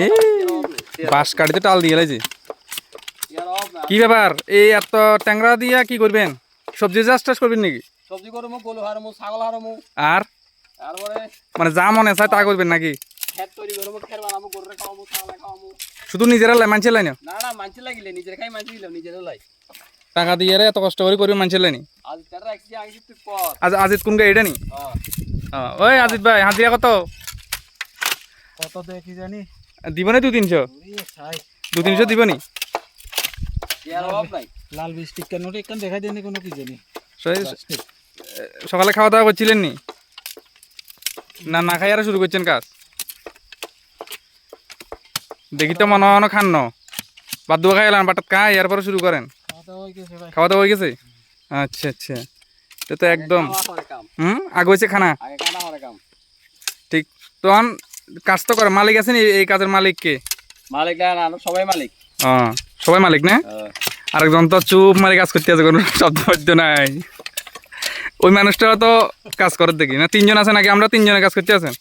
এই বাঁশ কাটিতে টাল দিয়ে লাইছে কি ব্যাপার? এই এত ট্যাংরা দিয়া কি করবেন? সবজি চাষ করবেন নাকি? সবজি করবো, গরু হারমু, ছাগল হারমু, আর তারপরে মানে যা মনে চায় তা করবেন নাকি? খেত তৈরি করবো, খের বানাবো, গরুরে খাওয়াবো, ছাগলে খাওয়াবো। শুধু নিজেরা মানুষের লাইনে? না না, মানছি লাগিলে নিজের খাই, মানছি দিলাম নিজের লাই। টাকা দিয়ে এত কষ্ট করে করবেন মানুষের লাইনে? আজ তারা রাখছি, আগে তুই পর। আজিত কোন গাড়ি এটা নি? ওই আজিত ভাই হাজিরা কত কত দেয় কি জানি? দিব না 200-300? 200-300 দিব নি? লাল বৃষ্টি কেন এখান দেখাই দেয়নি কোনো কি জানি। সকালে খাওয়া দাওয়া করছিলেন নি? না না খাই আর শুরু করছেন কাজ? দেখি তো মনে হয় খান বাদ দুয়া খাই এলাম বাটাত খাই এরপরে শুরু করেন। খাওয়া দাওয়া হয়ে গেছে? আচ্ছা আচ্ছা, এটা তো একদম আগে হয়েছে খানা। ঠিক তখন কাজ তো করে মালিক আছেন, এই কাজের মালিক কে? মালিক না, সবাই মালিক। সবাই মালিক না? আরেকজন তো চুপ মারি কাজ করতে আছে, কোনো শব্দ নাই। ওই মানুষটা তো কাজ করে দেখি না? 3জন আছে নাকি? আমরা 3 জনে কাজ করতে আছেন?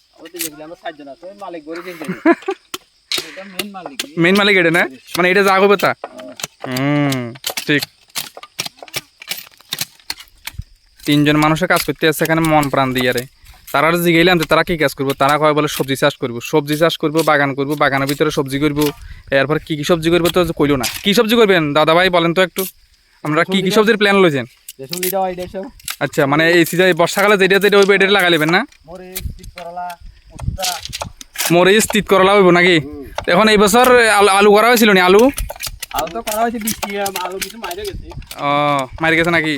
মেইন মালিক এটা না? মানে এটা যা করবে তা? ঠিক। 3 জন মানুষের কাজ করতে আছে এখানে মন প্রাণ দিয়ে রে। তারা জিগাইলাম যে তারা কি কাজ করবো, তারা কয় বলে সবজি চাষ করবো, সবজি চাষ করবো, বাগান করবো, বাগানের ভিতরে সবজি করবো। এরপর কি কি সবজি করবো তো কইলো না। কি সবজি করবেন দাদা ভাই বলেন তো একটু? আমরা কি কি সবজির প্ল্যান লইছেন? আচ্ছা, মানে এই সিজনে বর্ষাকালে যেটা যেটা হইবে এটা লাগাই নেবেন না? মরিচ তিত করলা হইব নাকি? এখন এই বছর আলু করা হয়েছিল নি? আলু তো করা হয়েছে, বৃষ্টি আলু কিছু মাইরে গেছে। মারি গেছে নাকি?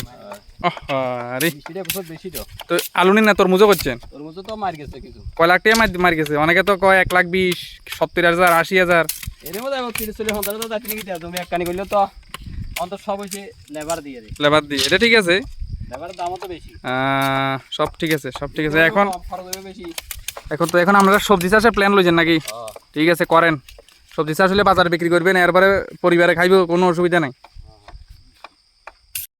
তো আলু নিন না তরমুজও করছেন? তরমুজও তো মার গেছে কিছু। কয় লাখ টাকা মারি গেছে? অনেকে তো কয় 1,20,000, 70,000, 80,000। এর মধ্যে 30-40 হাজার তো যাচ্ছে নাকি? তুমি একখানি করলে তো অন্তত সব হয়েছে লেবার দিয়ে। লেবার দিয়ে এটা ঠিক আছে, লেবারের দামও তো বেশি। সব ঠিক আছে, সব ঠিক আছে। এখন খরচ হবে বেশি। এখন আমরা সবজি চাষের প্ল্যান লইছেন নাকি? ঠিক আছে করেন। সবজি চাষ হলে বাজারে বিক্রি করবেন, এরপরে পরিবারে খাইব, কোনো অসুবিধা নাই।